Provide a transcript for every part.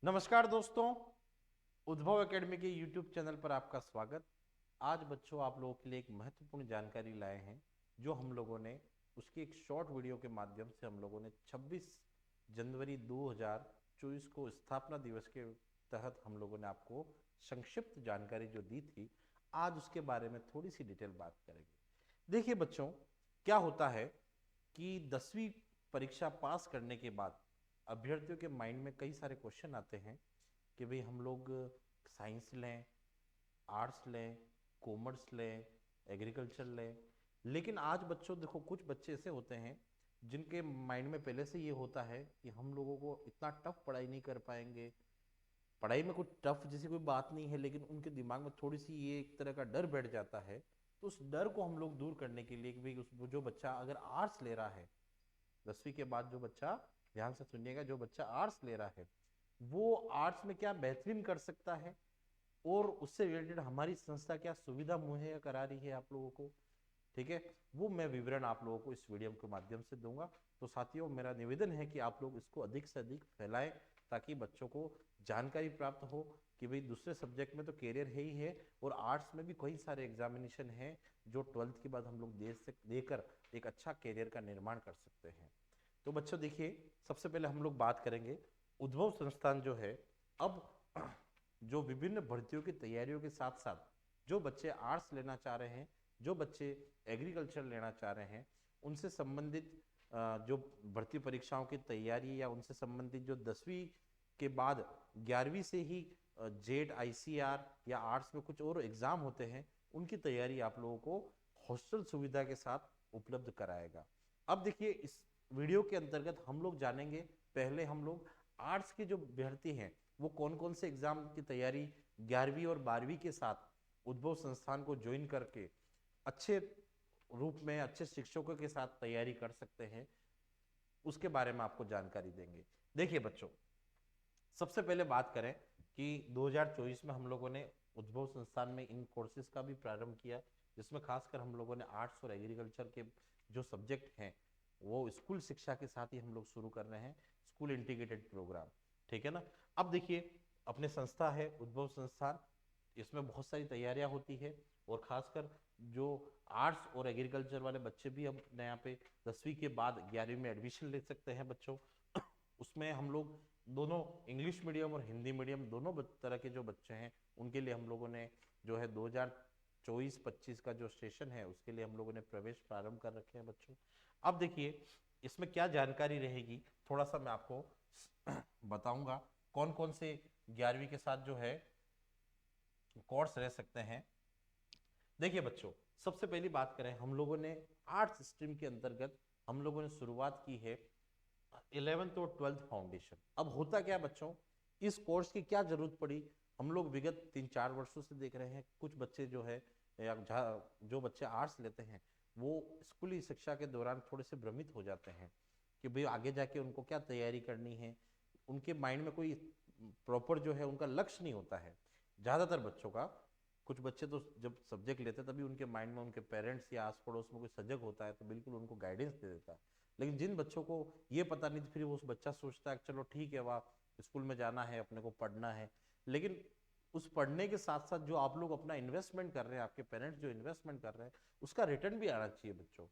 नमस्कार दोस्तों, उद्भव एकेडमी के YouTube चैनल पर आपका स्वागत। आज बच्चों आप लोगों के लिए एक महत्वपूर्ण जानकारी लाए हैं जो हम लोगों ने उसकी एक शॉर्ट वीडियो के माध्यम से हम लोगों ने 26 जनवरी 2024 को स्थापना दिवस के तहत हम लोगों ने आपको संक्षिप्त जानकारी जो दी थी, आज उसके बारे में थोड़ी सी डिटेल बात करेंगे। देखिए बच्चों, क्या होता है कि 10वीं परीक्षा पास करने के बाद अभ्यर्थियों के माइंड में कई सारे क्वेश्चन आते हैं कि भाई हम लोग साइंस लें, आर्ट्स लें, कॉमर्स लें, एग्रीकल्चर लें। लेकिन आज बच्चों देखो, कुछ बच्चे ऐसे होते हैं जिनके माइंड में पहले से ये होता है कि हम लोगों को इतना टफ पढ़ाई नहीं कर पाएंगे। पढ़ाई में कुछ टफ जैसी कोई बात नहीं है, लेकिन उनके दिमाग में थोड़ी सी ये एक तरह का डर बैठ जाता है। तो उस डर को हम लोग दूर करने के लिए कि भाई उस जो बच्चा अगर आर्ट्स ले रहा है, 10वीं के बाद जो बच्चा, ध्यान से सुनिएगा, जो बच्चा आर्ट्स ले रहा है वो आर्ट्स में क्या बेहतरीन कर सकता है और उससे रिलेटेड हमारी संस्था क्या सुविधा मुहैया करा रही है आप लोगों को। ठीक है, वो मैं विवरण आप लोगों को इस वीडियो के माध्यम से दूंगा। तो साथियों, मेरा निवेदन है कि आप लोग इसको अधिक से अधिक फैलाएं ताकि बच्चों को जानकारी प्राप्त हो कि भाई दूसरे सब्जेक्ट में तो कैरियर है ही है और आर्ट्स में भी कई सारे एग्जामिनेशन हैं जो 12th के बाद हम लोग देकर एक अच्छा कैरियर का निर्माण कर सकते हैं। तो बच्चों देखिए, सबसे पहले हम लोग बात करेंगे उद्भव संस्थान जो है। अब जो विभिन्न भर्तियों की तैयारियों के साथ साथ जो बच्चे आर्ट्स लेना चाह रहे हैं, जो बच्चे एग्रीकल्चर लेना चाह रहे हैं, उनसे संबंधित जो भर्ती परीक्षाओं की तैयारी या उनसे संबंधित जो 10वीं के बाद 11वीं से ही जेड आईसीआर या आर्ट्स में कुछ और एग्जाम होते हैं, उनकी तैयारी आप लोगों को हॉस्टल सुविधा के साथ उपलब्ध कराएगा। अब देखिए, इस वीडियो के अंतर्गत हम लोग जानेंगे, पहले हम लोग आर्ट्स के जो अभ्यर्थी हैं वो कौन कौन से एग्जाम की तैयारी 11वीं और 12वीं के साथ उद्भव संस्थान को ज्वाइन करके अच्छे रूप में अच्छे शिक्षकों के साथ तैयारी कर सकते हैं, उसके बारे में आपको जानकारी देंगे। देखिए बच्चों, सबसे पहले बात करें कि 2024 में हम लोगों ने उद्भव संस्थान में इन कोर्सेज का भी प्रारंभ किया, जिसमें खासकर हम लोगों ने आर्ट्स और एग्रीकल्चर के जो सब्जेक्ट हैं वो स्कूल शिक्षा के साथ ही हम लोग शुरू कर रहे हैं, स्कूल इंटीग्रेटेड प्रोग्राम। ठीक है ना। अब देखिए, अपने संस्था है उद्भव संस्थान, इसमें बहुत सारी तैयारियां होती है और खासकर जो आर्ट्स और एग्रीकल्चर वाले बच्चे भी हम यहाँ पे 10वीं के बाद 11वीं में एडमिशन ले सकते हैं बच्चों। उसमें हम लोग दोनों इंग्लिश मीडियम और हिंदी मीडियम दोनों तरह के जो बच्चे हैं उनके लिए हम लोगों ने जो है 2024-25 का जो सेशन है उसके लिए हम लोगों ने प्रवेश प्रारंभ कर रखे हैं बच्चों। अब देखिए, इसमें क्या जानकारी रहेगी, थोड़ा सा मैं आपको बताऊंगा कौन कौन से 11वीं के साथ जो है कोर्स रह सकते हैं। देखिए बच्चों, सबसे पहली बात करें, हम लोगों ने आर्ट्स स्ट्रीम के अंतर्गत हम लोगों ने शुरुआत की है 11th और 12th फाउंडेशन। अब होता क्या बच्चों, इस कोर्स की क्या जरूरत पड़ी, हम लोग विगत 3-4 वर्षों से देख रहे हैं कुछ बच्चे जो है या जो बच्चे आर्ट्स लेते हैं वो स्कूली शिक्षा के दौरान थोड़े से भ्रमित हो जाते हैं कि भाई आगे जाके उनको क्या तैयारी करनी है। उनके माइंड में कोई प्रॉपर जो है उनका लक्ष्य नहीं होता है ज़्यादातर बच्चों का। कुछ बच्चे तो जब सब्जेक्ट लेते हैं तभी उनके माइंड में उनके पेरेंट्स या आस पड़ोस में कोई सजग होता है तो बिल्कुल उनको गाइडेंस दे देता है। लेकिन जिन बच्चों को ये पता नहीं, फिर वो उस बच्चा सोचता है चलो ठीक है, वाह स्कूल में जाना है, अपने को पढ़ना है। लेकिन उस पढ़ने के साथ साथ जो आप लोग अपना इन्वेस्टमेंट कर रहे हैं, आपके पेरेंट्स जो इन्वेस्टमेंट कर रहे हैं, उसका रिटर्न भी आना चाहिए बच्चों।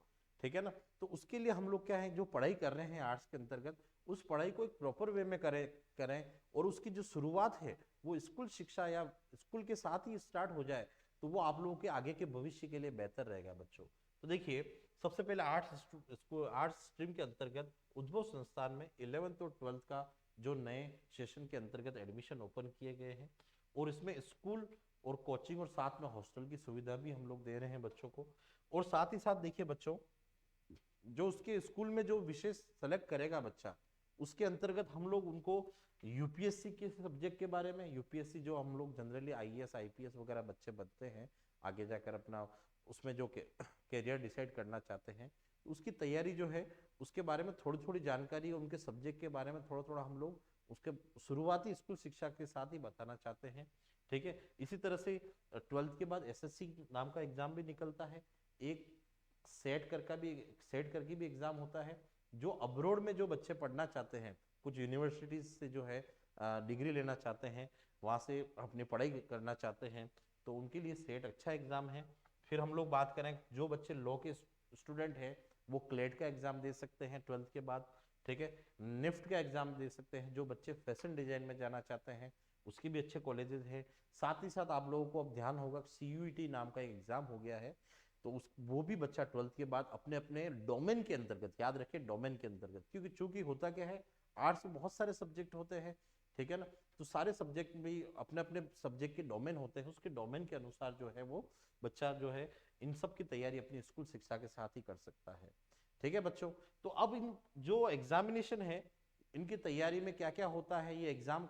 ठीक है ना। तो उसके लिए हम लोग क्या है, जो पढ़ाई कर रहे हैं आर्ट्स के अंतर्गत, उस पढ़ाई को एक प्रॉपर वे में करें और उसकी जो शुरुआत है वो स्कूल शिक्षा या स्कूल के साथ ही स्टार्ट हो जाए, तो वो आप लोगों के आगे के भविष्य के लिए बेहतर रहेगा बच्चों। तो देखिए, सबसे पहले आर्ट्स स्ट्रीम के अंतर्गत उद्भव संस्थान में 11th और 12th का जो नए सेशन के अंतर्गत एडमिशन ओपन किए गए हैं और इसमें स्कूल और कोचिंग और साथ में हॉस्टल की सुविधा भी हम लोग दे रहे हैं बच्चों को। और साथ ही साथ देखिए बच्चों, जो उसके स्कूल में जो विषय सेलेक्ट करेगा बच्चा, उसके अंतर्गत हम लोग उनको यूपीएससी के सब्जेक्ट के बारे में, यूपीएससी जो हम लोग जनरली आईएएस आईपीएस वगैरह बच्चे बनते हैं आगे जाकर अपना उसमें जो कैरियर डिसाइड करना चाहते हैं, उसकी तैयारी जो है उसके बारे में थोड़ी थोड़ी जानकारी, उनके सब्जेक्ट के बारे में थोड़ा थोड़ा हम लोग उसके शुरुआती स्कूल शिक्षा के साथ ही बताना चाहते हैं। ठीक है। इसी तरह से 12th के बाद एसएससी नाम का एग्जाम भी निकलता है, एक सेट करके भी एग्जाम होता है, जो अब्रोड में जो बच्चे पढ़ना चाहते हैं कुछ यूनिवर्सिटीज से जो है डिग्री लेना चाहते हैं, वहाँ से अपनी पढ़ाई करना चाहते हैं, तो उनके लिए सेट अच्छा एग्जाम है। फिर हम लोग बात करें जो बच्चे लॉ के स्टूडेंट हैं वो क्लेट का एग्जाम दे सकते हैं 12th के बाद, ठीक है। निफ्ट का एग्जाम दे सकते हैं। जो बच्चे फैशन डिजाइन में जाना चाहते हैं उसके भी अच्छे कॉलेजेस हैं। साथ ही साथ आप लोगों को अब ध्यान होगा CUET नाम का एक एग्जाम हो गया है, तो उस वो भी बच्चा 12th के बाद अपने अपने डोमेन के अंतर्गत, याद रखिए डोमेन के अंतर्गत, क्योंकि चूंकि होता क्या है आर्ट्स में बहुत सारे सब्जेक्ट होते हैं, ठीक है ना, तो सारे सब्जेक्ट भी अपने अपने सब्जेक्ट के डोमेन होते हैं, उसके डोमेन के अनुसार जो है वो बच्चा जो है इन सब की तैयारी अपनी स्कूल शिक्षा के साथ ही कर सकता है, ठीक है बच्चों। तो अब इन जो एग्जामिनेशन है इनकी तैयारी में क्या क्या होता है, ये एग्जाम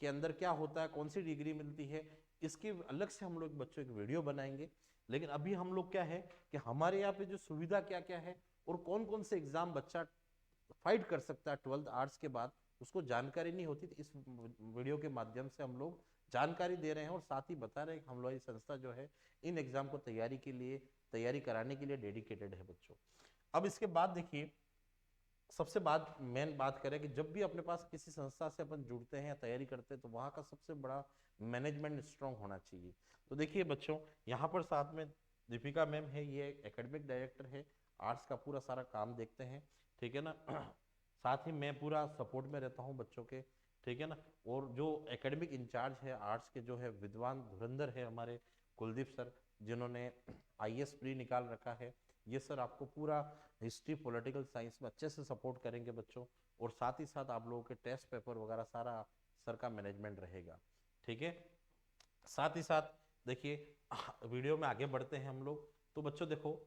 के अंदर क्या होता है, कौन सी डिग्री मिलती है, इसकी अलग से हम लोग बच्चों एक वीडियो बनाएंगे। लेकिन अभी हम लोग क्या है कि हमारे यहाँ पे जो सुविधा क्या क्या है और कौन कौन से एग्जाम बच्चा फाइट कर सकता है 12th आर्ट्स के बाद, उसको जानकारी नहीं होती, तो इस वीडियो के माध्यम से हम लोग जानकारी दे रहे हैं और साथ ही बता रहे हैं कि हम लोग संस्था जो है इन एग्जाम को तैयारी कराने के लिए डेडिकेटेड है बच्चों। अब इसके बाद देखिए सबसे मेन बात करें कि जब भी अपने पास किसी संस्था से अपन जुड़ते हैं या तैयारी करते हैं तो वहाँ का सबसे बड़ा मैनेजमेंट स्ट्रांग होना चाहिए। तो देखिए बच्चों यहाँ पर साथ में दीपिका मैम है, ये एकेडमिक डायरेक्टर है, आर्ट्स का पूरा सारा काम देखते हैं, ठीक है ना। साथ ही मैं पूरा सपोर्ट में रहता हूँ बच्चों के, ठीक है ना। और जो एकेडमिक इंचार्ज है आर्ट्स के जो है विद्वान धुरंधर है हमारे कुलदीप सर, जिन्होंने IAS प्री निकाल रखा है, ये सर आपको पूरा हिस्ट्री पॉलिटिकल साइंस में अच्छे से सपोर्ट करेंगे बच्चों। और साथ ही साथ आप लोगों के टेस्ट पेपर वगैरह सारा सर का मैनेजमेंट रहेगा, ठीक है। साथ ही साथ देखिए वीडियो में आगे बढ़ते हैं हम लोग। तो बच्चों देखो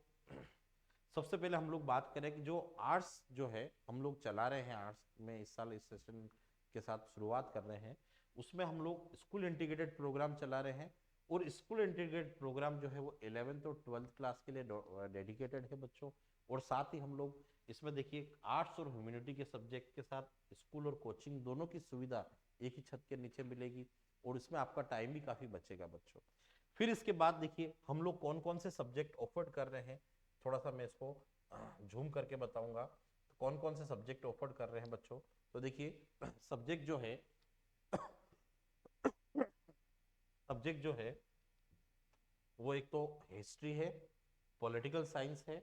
सबसे पहले हम लोग बात करें कि जो आर्ट्स जो है हम लोग चला रहे हैं, आर्ट्स में इस साल इस सेशन के साथ शुरुआत कर रहे हैं, उसमें हम लोग स्कूल इंटीग्रेटेड प्रोग्राम चला रहे हैं। और स्कूल इंटीग्रेटेड प्रोग्राम जो है वो 11th और 12th क्लास के लिए डेडिकेटेड है बच्चों। और साथ ही हम लोग इसमें देखिए आर्ट्स और ह्यूमैनिटी के सब्जेक्ट के साथ स्कूल और कोचिंग दोनों की सुविधा एक ही छत के नीचे मिलेगी, और इसमें आपका टाइम भी काफी बचेगा बच्चों। फिर इसके बाद देखिए हम लोग कौन कौन से सब्जेक्ट ऑफर कर रहे हैं, थोड़ा सा मैं इसको झूम करके बताऊंगा, तो कौन कौन से सब्जेक्ट ऑफर कर रहे हैं बच्चों। तो देखिए सब्जेक्ट जो है वो एक तो हिस्ट्री है, पॉलिटिकल साइंस है,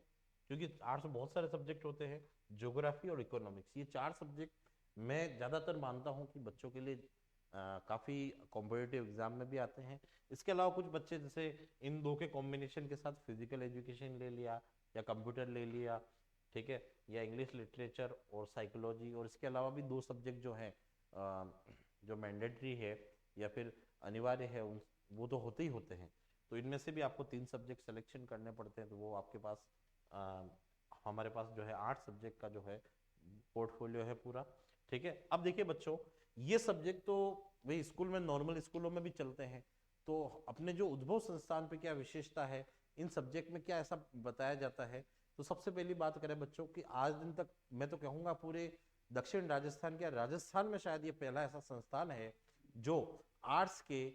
क्योंकि आर्ट्स में बहुत सारे सब्जेक्ट होते हैं, ज्योग्राफी और इकोनॉमिक्स, ये 4 सब्जेक्ट मैं ज़्यादातर मानता हूँ कि बच्चों के लिए काफ़ी कॉम्पिटिटिव एग्जाम में भी आते हैं। इसके अलावा कुछ बच्चे जैसे इन दो के कॉम्बिनेशन के साथ फिजिकल एजुकेशन ले लिया या कंप्यूटर ले लिया, ठीक है, या इंग्लिश लिटरेचर और साइकोलॉजी, और इसके अलावा भी 2 सब्जेक्ट जो हैं जो मैंडेटरी है या फिर अनिवार्य है उन वो तो होते ही होते हैं, तो इनमें से भी आपको 3 सब्जेक्ट सिलेक्शन करने पड़ते हैं। तो वो आपके पास हमारे पास जो है 8 सब्जेक्ट का जो है पोर्टफोलियो है पूरा, ठीक है। अब देखिए बच्चों ये सब्जेक्ट तो वही स्कूल में नॉर्मल स्कूलों में भी चलते हैं, तो अपने जो उद्भव संस्थान पे क्या विशेषता है, इन सब्जेक्ट में क्या ऐसा बताया जाता है। तो सबसे पहली बात करें बच्चों कि आज दिन तक मैं तो कहूँगा पूरे दक्षिण राजस्थान के, राजस्थान में शायद ये पहला ऐसा संस्थान है जो आर्ट्स के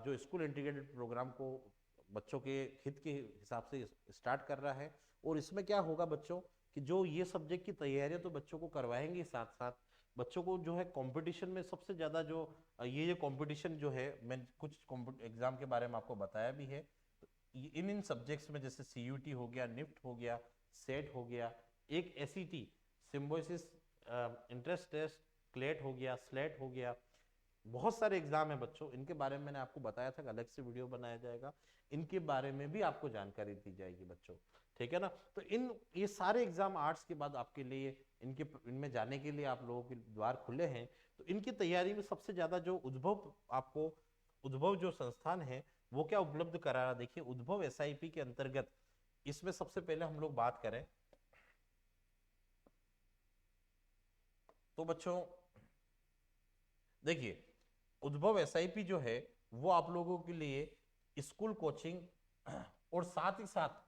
जो स्कूल इंटीग्रेटेड प्रोग्राम को बच्चों के हित के हिसाब से स्टार्ट कर रहा है। और इसमें क्या होगा बच्चों कि जो ये सब्जेक्ट की तैयारियां तो बच्चों को करवाएंगे, साथ साथ बच्चों को जो है कंपटीशन में सबसे ज्यादा जो ये कंपटीशन जो है, मैं कुछ एग्जाम के बारे में आपको बताया भी है, तो इन सब्जेक्ट्स में जैसे CUT हो गया, निफ्ट हो गया, सेट हो गया, एक SET Symbiosis interest test, CLAT हो गया, स्लेट हो गया, बहुत सारे एग्जाम है बच्चों, इनके बारे में मैंने आपको बताया था कि अलग से वीडियो बनाया जाएगा, इनके बारे में भी आपको जानकारी दी जाएगी बच्चों, ठीक है ना। तो ये सारे एग्जाम आर्ट्स के बाद आपके लिए इनमें जाने के लिए आप लोगों के द्वार खुले हैं। तो इनकी तैयारी में सबसे ज्यादा जो उद्भव जो संस्थान है वो क्या उपलब्ध करा रहा, देखिए उद्भव SIP के अंतर्गत इसमें सबसे पहले हम लोग बात करें तो बच्चों देखिए उद्भव SIP जो है वो आप लोगों के लिए स्कूल कोचिंग और साथ ही साथ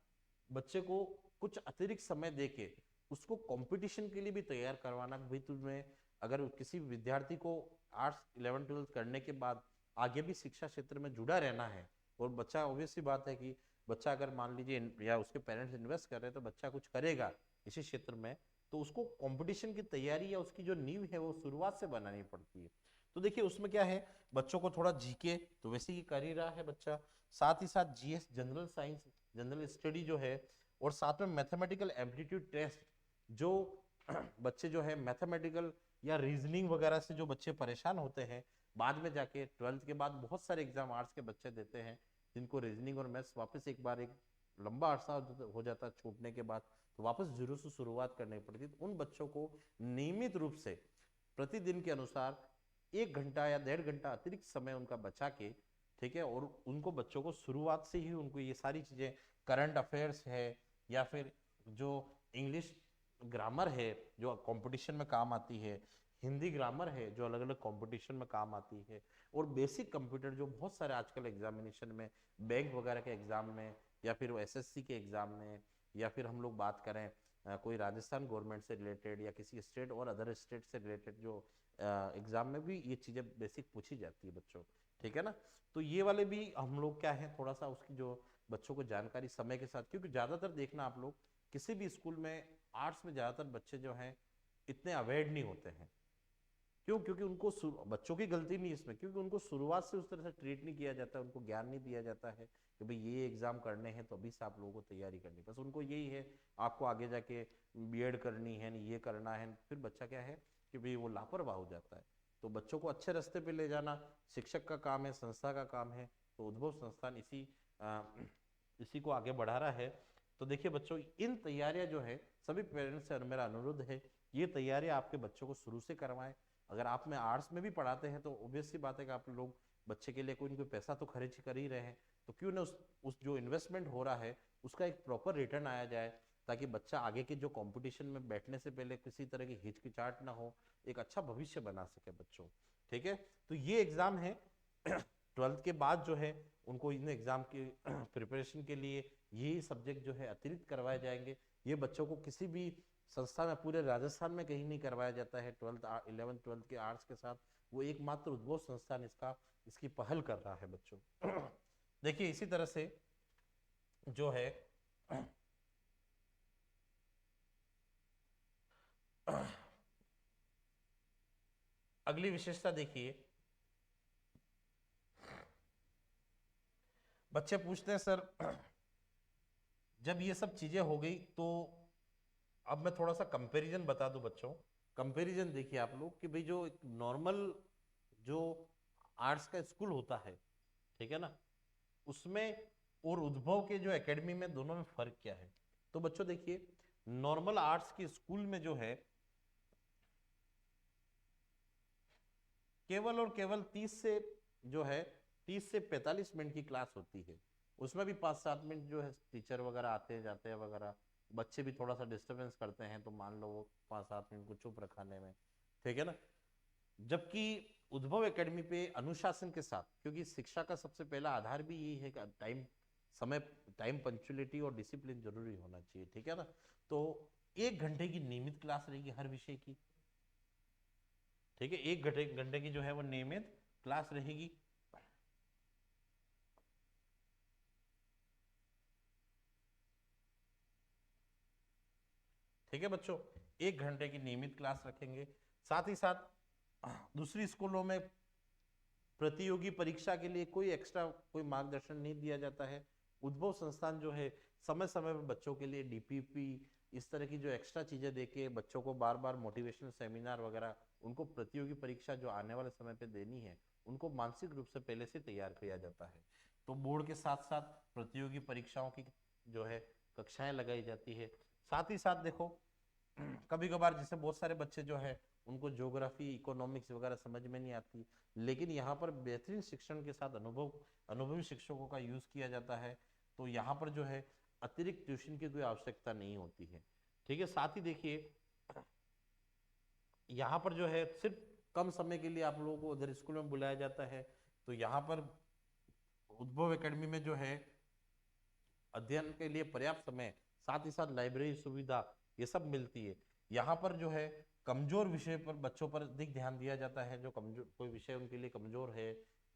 बच्चे को कुछ अतिरिक्त समय देके उसको कंपटीशन के लिए भी तैयार करवाना। भाई तुम्हें अगर किसी विद्यार्थी को आर्ट्स 11 12 करने के बाद आगे भी शिक्षा क्षेत्र में जुड़ा रहना है, और बच्चा ऑब्वियस सी बात है कि बच्चा अगर मान लीजिए या उसके पेरेंट्स इन्वेस्ट कर रहे हैं तो बच्चा कुछ करेगा इसी क्षेत्र में, तो उसको कंपटीशन की तैयारी या उसकी जो नींव है वो शुरुआत से बनानी पड़ती है। तो देखिए उसमें क्या है, बच्चों को थोड़ा जीके तो वैसे ही कर ही रहा है बच्चा, साथ ही साथ GS general science general study जो है, और साथ में मैथमेटिकल एप्टीट्यूड टेस्ट जो बच्चे जो है मैथमेटिकल या रीजनिंग वगैरह से जो बच्चे परेशान होते हैं, बाद में जाके 12th के बाद बहुत सारे एग्जाम आर्ट्स के बच्चे देते हैं जिनको रीजनिंग और मैथ्स वापस एक बार एक लंबा अरसा हो जाता है छूटने के बाद, तो वापस जीरो से शुरुआत करनी पड़ती है। तो उन बच्चों को नियमित रूप से प्रतिदिन के अनुसार 1 घंटा या 1.5 घंटा अतिरिक्त समय उनका बचा के, ठीक है, और उनको बच्चों को शुरुआत से ही उनको ये सारी चीजें, करंट अफेयर्स है या फिर जो इंग्लिश ग्रामर है जो कंपटीशन में काम आती है, हिंदी ग्रामर है जो अलग अलग कंपटीशन में काम आती है, और बेसिक कंप्यूटर जो बहुत सारे आजकल एग्जामिनेशन में, बैंक वगैरह के एग्जाम में, या फिर एसएससी के एग्जाम में, या फिर हम लोग बात करें कोई राजस्थान गवर्नमेंट से रिलेटेड या किसी स्टेट और अदर स्टेट से रिलेटेड जो एग्जाम में भी ये चीजें बेसिक पूछी जाती है बच्चों, ठीक है ना। तो ये वाले भी हम लोग क्या है थोड़ा सा उसकी जो बच्चों को जानकारी समय के साथ, क्योंकि ज्यादातर देखना आप लोग किसी भी स्कूल में आर्ट्स में ज्यादातर बच्चे जो हैं इतने अवेयर नहीं होते हैं। क्यों? क्योंकि उनको बच्चों की गलती नहीं इसमें, क्योंकि उनको शुरुआत से उस तरह से ट्रीट नहीं किया जाता है, उनको ज्ञान नहीं दिया जाता है कि भाई ये एग्जाम करने हैं तो अभी से आप लोगों को तैयारी करनी, बस उनको यही है आपको आगे जाके बीएड करनी है, ये करना है, फिर बच्चा क्या है कि भाई वो लापरवाह हो जाता है। तो बच्चों को अच्छे रास्ते पे ले जाना शिक्षक का काम है, संस्था का काम है। तो उद्भव संस्थान इसी को आगे बढ़ा रहा है। तो देखिए बच्चों, इन तैयारियां जो है सभी पेरेंट्स से मेरा अनुरोध है, ये तैयारियां आपके बच्चों को शुरू से करवाएं। अगर आप में आर्ट्स में भी पढ़ाते हैं तो ऑब्वियस सी बात है कि आप लोग बच्चे के लिए कोई ना कोई पैसा तो खर्च कर ही रहे हैं, तो क्यों ना उस जो इन्वेस्टमेंट हो रहा है उसका एक प्रॉपर रिटर्न आया जाए, ताकि बच्चा आगे के जो कंपटीशन में बैठने से पहले किसी तरह की हिचकिचाहट ना हो, एक अच्छा भविष्य बना सके बच्चों, ठीक है। तो ये एग्जाम है 12th के बाद जो है उनको इन एग्जाम की प्रिपरेशन के लिए यही सब्जेक्ट जो है अतिरिक्त करवाए जाएंगे। ये बच्चों को किसी भी संस्था में पूरे राजस्थान में कहीं नहीं करवाया जाता है 11th 12th के आर्ट्स के साथ, वो एकमात्र उद्भव संस्थान इसकी पहल कर रहा है बच्चों। देखिए इसी तरह से जो है अगली विशेषता देखिए, बच्चे पूछते हैं सर जब ये सब चीजें हो गई तो अब मैं थोड़ा सा कंपैरिजन बता दूं बच्चों। कंपैरिजन देखिए आप लोग कि भाई जो एक नॉर्मल जो आर्ट्स का स्कूल होता है, ठीक है ना, उसमें और उद्भव के जो एकेडमी में दोनों में फर्क क्या है। तो बच्चों देखिए, नॉर्मल आर्ट्स के स्कूल में जो है केवल और केवल 30 से 45 मिनट की क्लास होती है। उसमें भी 5-7 मिनट जो है टीचर वगैरह आते हैं जाते हैं वगैरह, बच्चे भी थोड़ा सा डिस्टरबेंस करते हैं तो मान लो वो 5-7 मिनट को चुप रखाने में, ठीक है ना। जबकि उद्भव एकेडमी पे अनुशासन के साथ, क्योंकि शिक्षा का सबसे पहला आधार भी यही है कि टाइम पंक्चुअलिटी और डिसिप्लिन जरूरी होना चाहिए, ठीक है ना। तो 1 घंटे की नियमित क्लास रहेगी हर विषय की, ठीक है, 1 घंटे की जो है वो नियमित क्लास रहेगी। ठीक है बच्चों, 1 घंटे की नियमित क्लास रखेंगे। साथ ही साथ दूसरी स्कूलों में प्रतियोगी परीक्षा के लिए कोई एक्स्ट्रा कोई मार्गदर्शन नहीं दिया जाता है। उद्भव संस्थान जो है समय समय पर बच्चों के लिए डीपीपी इस तरह की जो एक्स्ट्रा चीजें देके बच्चों को बार बार मोटिवेशनल सेमिनार वगैरह, उनको प्रतियोगी परीक्षा जो आने वाले समय पे देनी है उनको मानसिक रूप से पहले से तैयार किया जाता है। तो बोर्ड के साथ साथ प्रतियोगी परीक्षाओं की जो है कक्षाएं लगाई जाती है। साथ ही साथ देखो कभी कभार जैसे बहुत सारे बच्चे जो है उनको ज्योग्राफी इकोनॉमिक्स वगैरह समझ में नहीं आती, लेकिन यहाँ पर बेहतरीन शिक्षण के साथ अनुभवी शिक्षकों का यूज किया जाता है। तो यहाँ पर जो है अतिरिक्त ट्यूशन की कोई आवश्यकता नहीं होती है, ठीक है। साथ ही देखिए यहाँ पर जो है सिर्फ कम समय के लिए आप लोगों को उधर स्कूल में बुलाया जाता है। तो यहाँ पर उद्भव एकेडमी में जो है अध्ययन के लिए पर्याप्त समय, साथ ही साथ लाइब्रेरी सुविधा ये सब मिलती है। यहाँ पर जो है कमजोर विषय पर बच्चों पर अधिक ध्यान दिया जाता है, जो कमजोर कोई विषय उनके लिए कमजोर है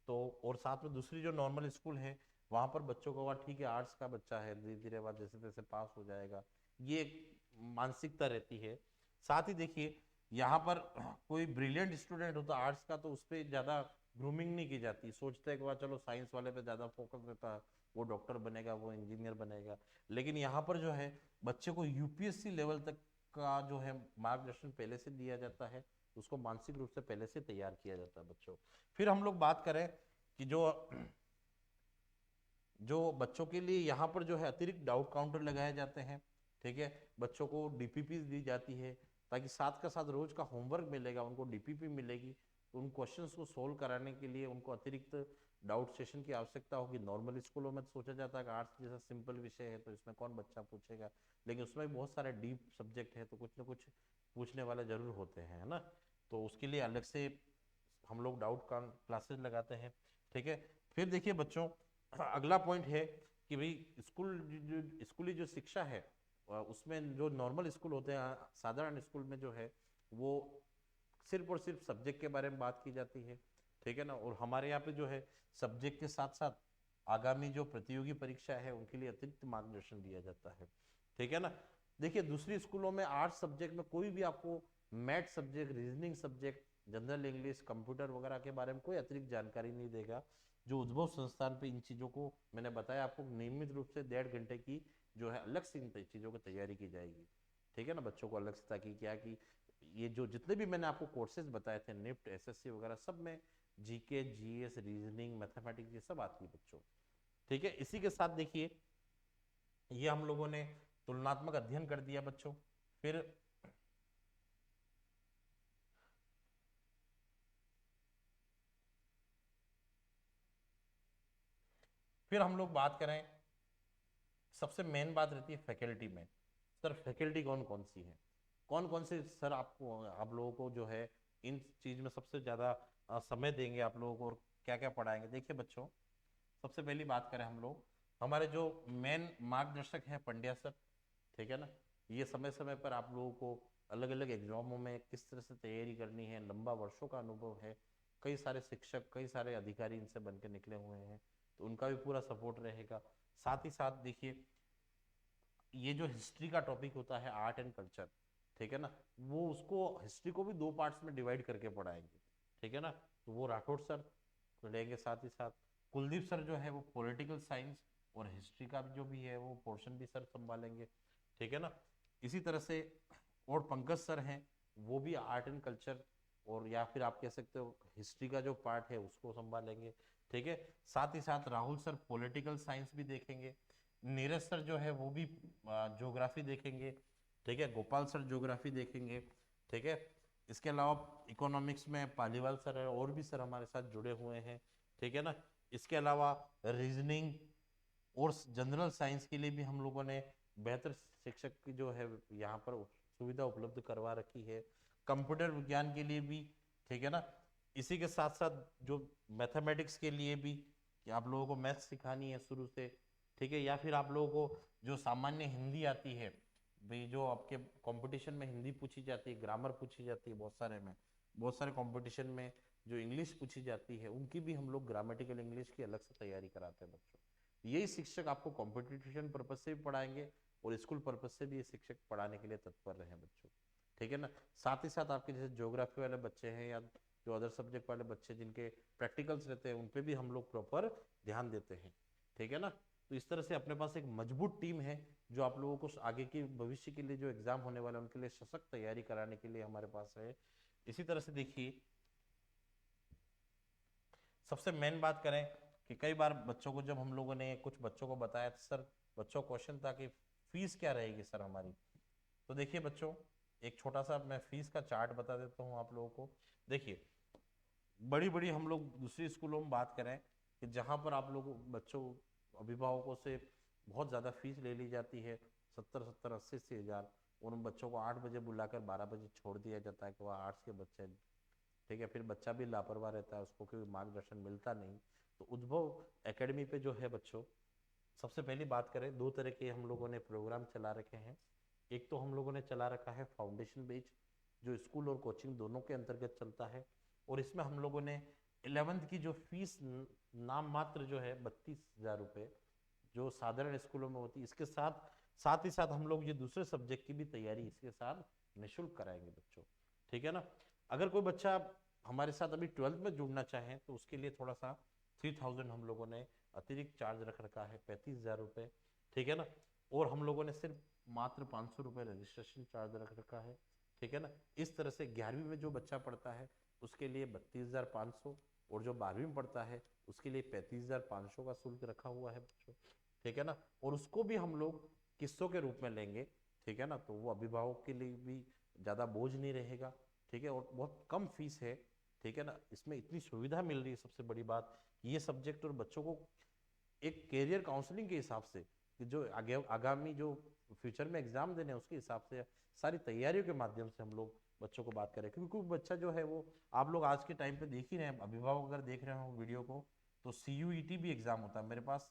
तो। और साथ में दूसरी जो नॉर्मल स्कूल है वहां पर बच्चों को ठीक है आर्ट्स का बच्चा है धीरे धीरे बाद जैसे तैसे पास हो जाएगा, ये एक मानसिकता रहती है। साथ ही देखिए यहाँ पर कोई ब्रिलियंट स्टूडेंट होता है आर्ट्स का तो उस पर ज़्यादा ग्रूमिंग नहीं की जाती, सोचते हैं कि वह चलो साइंस वाले पे ज़्यादा फोकस रहता है, वो डॉक्टर बनेगा, वो इंजीनियर बनेगा। लेकिन यहाँ पर जो है बच्चे को यूपीएससी लेवल तक का जो है मार्गदर्शन पहले से दिया जाता है, उसको मानसिक रूप से पहले से तैयार किया जाता है बच्चों। फिर हम लोग बात करें कि जो जो बच्चों के लिए यहाँ पर जो है अतिरिक्त डाउट काउंटर लगाए जाते हैं, ठीक है, बच्चों को डीपीपी दी जाती है ताकि साथ का साथ रोज का होमवर्क मिलेगा, उनको डीपीपी मिलेगी, तो उन क्वेश्चंस को सोल्व कराने के लिए उनको अतिरिक्त डाउट सेशन की आवश्यकता होगी। नॉर्मल स्कूलों में तो सोचा जाता है कि आर्ट्स जैसा सिंपल विषय है तो इसमें कौन बच्चा पूछेगा, लेकिन उसमें भी बहुत सारे डीप सब्जेक्ट है तो कुछ ना कुछ पूछने वाले जरूर होते हैं, है ना। तो उसके लिए अलग से हम लोग डाउट क्लासेस लगाते हैं, ठीक है। फिर देखिए बच्चों, अगला पॉइंट है कि भाई स्कूली जो शिक्षा है उसमें जो नॉर्मल स्कूल होते हैं, साधारण स्कूल में जो है वो सिर्फ और सिर्फ सब्जेक्ट के बारे में बात की जाती है, ठीक है ना। और हमारे यहाँ पे जो है सब्जेक्ट के साथ साथ आगामी जो प्रतियोगी परीक्षा है उनके लिए अतिरिक्त मार्गदर्शन दिया जाता है, ठीक है ना। देखिए दूसरी स्कूलों में आर्ट्स सब्जेक्ट में कोई भी आपको math subject, reasoning subject, general English, computer वगैरह के बारे में कोई अतिरिक्त जानकारी नहीं देगा। जो उद्भव संस्थान पे इन चीज़ों को मैंने बताया आपको, नियमित रूप से 1.5 घंटे की जो है अलग से इन चीज़ों की तैयारी की जाएगी, ठीक है ना बच्चों को अलग से, ताकि क्या कि ये जो जितने भी मैंने आपको कोर्सेज बताए थे निफ्ट, एसएससी वगैरह, सब में जीके, जीएस, रीजनिंग, मैथमेटिक्स ये सब आती है बच्चों, ठीक है। इसी के साथ देखिए ये हम लोगों ने तुलनात्मक अध्ययन कर दिया बच्चों। फिर फिर हम लोग बात करें, सबसे मेन बात रहती है फैकल्टी में। सर फैकल्टी कौन कौन सी है, कौन कौन से सर आपको, आप लोगों को जो है इन चीज में सबसे ज्यादा समय देंगे आप लोगों को, और क्या क्या पढ़ाएंगे। देखिए बच्चों, सबसे पहली बात करें हम लोग, हमारे जो मेन मार्गदर्शक हैं पंड्या सर, ठीक है ना। ये समय समय पर आप लोगों को अलग अलग एग्जामों में किस तरह से तैयारी करनी है, लंबा वर्षों का अनुभव है, कई सारे शिक्षक, कई सारे अधिकारी इनसे बन के निकले हुए हैं, तो उनका भी पूरा सपोर्ट रहेगा। साथ ही साथ देखिए ये जो हिस्ट्री का टॉपिक होता है, आर्ट एंड कल्चर, ठीक है ना, वो उसको हिस्ट्री को भी 2 पार्ट्स में डिवाइड करके पढ़ाएंगे, ठीक है ना। तो वो राठौड़ सर पढ़ेंगे, साथ ही साथ कुलदीप सर जो है वो पॉलिटिकल साइंस और हिस्ट्री का जो भी है वो पोर्शन भी सर संभालेंगे, ठीक है ना। इसी तरह से और पंकज सर हैं, वो भी आर्ट एंड कल्चर और या फिर आप कह सकते हो हिस्ट्री का जो पार्ट है उसको संभालेंगे, ठीक है। साथ ही साथ राहुल सर पॉलिटिकल साइंस भी देखेंगे, नीरज सर जो है वो भी ज्योग्राफी देखेंगे, ठीक है। गोपाल सर ज्योग्राफी देखेंगे, ठीक है। इसके अलावा इकोनॉमिक्स में पालीवाल सर है, और भी सर हमारे साथ जुड़े हुए हैं, ठीक है ना। इसके अलावा रीजनिंग और जनरल साइंस के लिए भी हम लोगों ने बेहतर शिक्षक की जो है यहाँ पर सुविधा उपलब्ध करवा रखी है, कंप्यूटर विज्ञान के लिए भी, ठीक है ना। इसी के साथ साथ जो मैथमेटिक्स के लिए भी, कि आप लोगों को मैथ्स सिखानी है शुरू से, ठीक है, या फिर आप लोगों को जो सामान्य हिंदी आती है भाई, जो आपके कंपटीशन में हिंदी पूछी जाती है, ग्रामर पूछी जाती है, बहुत सारे कंपटीशन में जो इंग्लिश पूछी जाती है उनकी भी हम लोग ग्रामेटिकल इंग्लिश की अलग से तैयारी कराते हैं बच्चों। यही शिक्षक आपको कंपटीशन पर्पज से भी पढ़ाएंगे और स्कूल पर्पज से भी ये शिक्षक पढ़ाने के लिए तत्पर रहे बच्चों, ठीक है ना। साथ ही साथ आपके जैसे ज्योग्राफी वाले बच्चे हैं या जो अदर सब्जेक्ट वाले बच्चे जिनके प्रैक्टिकल्स रहते हैं उन पे भी हम लोग प्रॉपर ध्यान देते हैं, ठीक है ना। तो इस तरह से अपने पास एक मजबूत टीम है जो आप लोगों को आगे के भविष्य के लिए जो एग्जाम होने वाले उनके लिए सशक्त तैयारी कराने के लिए हमारे पास है। इसी तरह से देखिए सबसे मेन बात करें कि कई बार बच्चों को जब हम लोगों ने कुछ बच्चों को बताया तो सर बच्चों क्वेश्चन था कि फीस क्या रहेगी सर हमारी। तो देखिए बच्चों, एक छोटा सा मैं फीस का चार्ट बता देता हूँ आप लोगों को। देखिए बड़ी बड़ी हम लोग दूसरी स्कूलों में बात करें कि जहाँ पर आप लोग बच्चों अभिभावकों से बहुत ज़्यादा फीस ले ली जाती है, 70-70, 80-80 हज़ार, और उन बच्चों को 8 बजे बुलाकर 12 बजे छोड़ दिया जाता है कि वह आर्ट्स के बच्चे हैं, ठीक है। फिर बच्चा भी लापरवाह रहता है, उसको कोई मार्गदर्शन मिलता नहीं। तो उद्भव एकेडमी पे जो है बच्चों, सबसे पहली बात करें, 2 तरह के हम लोगों ने प्रोग्राम चला रखे हैं। एक तो हम लोगों ने चला रखा है फाउंडेशन बैच, जो स्कूल और कोचिंग दोनों के अंतर्गत चलता है, और इसमें हम लोगों ने 11th की जो फीस नाम मात्र जो है 32,000 रुपये जो साधारण स्कूलों में होती है, इसके साथ साथ ही साथ हम लोग ये दूसरे सब्जेक्ट की भी तैयारी इसके साथ निःशुल्क कराएंगे बच्चों, ठीक है ना। अगर कोई बच्चा हमारे साथ अभी 12th में जुड़ना चाहे तो उसके लिए थोड़ा सा 3000 हम लोगों ने अतिरिक्त चार्ज रख रखा है, 35,000 रुपये, ठीक है ना। और हम लोगों ने सिर्फ मात्र 500 रुपये रजिस्ट्रेशन चार्ज रख रखा है, ठीक है ना। इस तरह से 11वीं में जो बच्चा पढ़ता है उसके लिए 32,500, और जो 12वीं में पढ़ता है उसके लिए 35,500 का शुल्क रखा हुआ है बच्चों, ठीक है ना। और उसको भी हम लोग किस्तों के रूप में लेंगे, ठीक है ना। तो वो अभिभावक के लिए भी ज़्यादा बोझ नहीं रहेगा, ठीक है, और बहुत कम फीस है, ठीक है ना। इसमें इतनी सुविधा मिल रही है, सबसे बड़ी बात ये सब्जेक्ट और बच्चों को एक कैरियर काउंसलिंग के हिसाब से कि जो आगे आगामी जो फ्यूचर में एग्जाम देने हैं उसके हिसाब से सारी तैयारियों के माध्यम से हम लोग बच्चों को बात करें। क्योंकि कोई बच्चा जो है वो आप लोग आज के टाइम पे देख ही रहे हैं, अभिभावक अगर देख रहे हो वीडियो को, तो CUET भी एग्जाम होता है। मेरे पास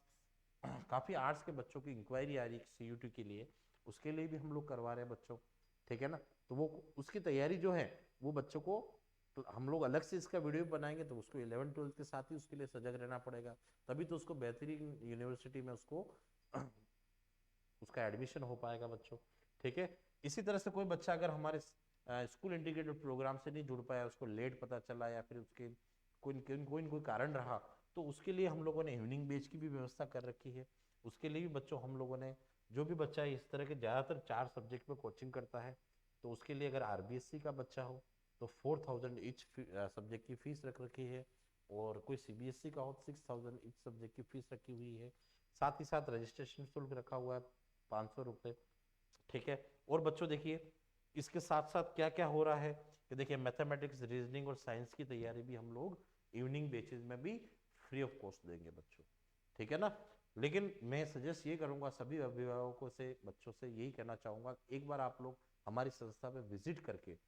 काफ़ी आर्ट्स के बच्चों की इंक्वायरी आ रही है CUET के लिए, उसके लिए भी हम लोग करवा रहे हैं बच्चों, ठीक है ना। तो वो उसकी तैयारी जो है वो बच्चों को, तो हम लोग अलग से इसका वीडियो बनाएंगे तो उसको 11th-12th के साथ ही उसके लिए सजग रहना पड़ेगा, तभी तो उसको बेहतरीन यूनिवर्सिटी में उसको उसका एडमिशन हो पाएगा बच्चों, ठीक है। इसी तरह से कोई बच्चा अगर हमारे स्कूल इंटीग्रेटेड प्रोग्राम से नहीं जुड़ पाया, उसको लेट पता चला या फिर उसके कोई कारण रहा, तो उसके लिए हम लोगों ने इवनिंग बैच की भी व्यवस्था कर रखी है। उसके लिए भी बच्चों हम लोगों ने, जो भी बच्चा इस तरह के ज़्यादातर 4 सब्जेक्ट में कोचिंग करता है, तो उसके लिए अगर RBSC का बच्चा हो तो 4000 ईच सब्जेक्ट की फीस रख रखी है, और कोई CBSE का हो 6000 ईच सब्जेक्ट की फीस रखी हुई है। साथ ही साथ रजिस्ट्रेशन शुल्क रखा हुआ है 500 रुपये, ठीक है। और बच्चों देखिए इसके साथ साथ क्या क्या हो रहा है कि देखिए मैथमेटिक्स, रीजनिंग और साइंस की तैयारी भी हम लोग इवनिंग बेसिस में भी फ्री ऑफ कॉस्ट देंगे बच्चों, ठीक है ना। लेकिन मैं सजेस्ट ये करूंगा सभी अभिभावकों से, बच्चों से यही कहना चाहूंगा, एक बार आप लोग हमारी संस्था पे विजिट करके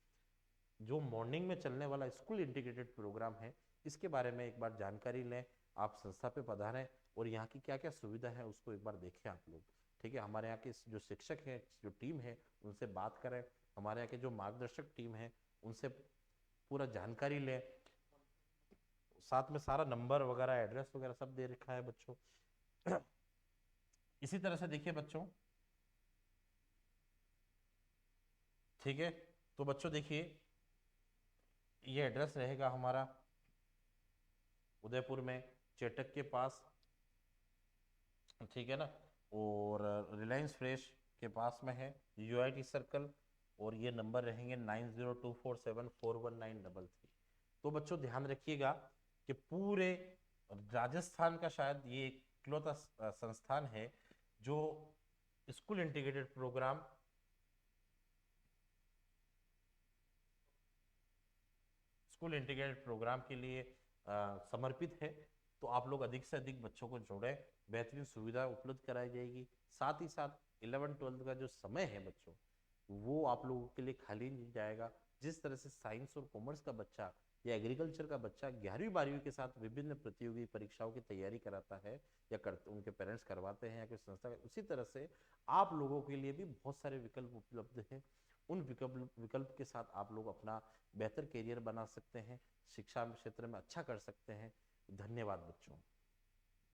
जो मॉर्निंग में चलने वाला स्कूल इंटीग्रेटेड प्रोग्राम है इसके बारे में एक बार जानकारी लें। आप संस्था पे पधारें और यहाँ की क्या क्या सुविधा है उसको एक बार देखें आप लोग, ठीक है। हमारे यहाँ के जो शिक्षक हैं, जो टीम है, उनसे बात करें। हमारे यहाँ के जो मार्गदर्शक टीम है उनसे पूरा जानकारी लें। साथ में सारा नंबर वगैरह, एड्रेस वगैरह सब दे रखा है बच्चों। इसी तरह से देखिए बच्चों, ठीक है, तो बच्चों देखिए ये एड्रेस रहेगा हमारा उदयपुर में, चेटक के पास, ठीक है ना। और रिलायंस फ्रेश के पास में है, UIT सर्कल, और ये नंबर रहेंगे 9024741933। तो बच्चों ध्यान रखिएगा कि पूरे राजस्थान का शायद ये इकलौता संस्थान है जो स्कूल इंटीग्रेटेड प्रोग्राम के लिए समर्पित है। तो आप लोग अधिक से अधिक बच्चों को जोड़ें, बेहतरीन सुविधा उपलब्ध कराई जाएगी। साथ ही साथ 11th-12th का जो समय है बच्चों, वो आप लोगों के लिए खाली नहीं जाएगा। जिस तरह से साइंस और कॉमर्स का बच्चा या एग्रीकल्चर का बच्चा 11वीं-12वीं के साथ विभिन्न प्रतियोगी परीक्षाओं की तैयारी कराता है या करते उनके पेरेंट्स करवाते हैं या कोई संस्था, उसी तरह से आप लोगों के लिए भी बहुत सारे विकल्प उपलब्ध हैं। उन विकल्प के साथ आप लोग अपना बेहतर करियर बना सकते हैं, शिक्षा क्षेत्र में अच्छा कर सकते हैं। धन्यवाद बच्चों।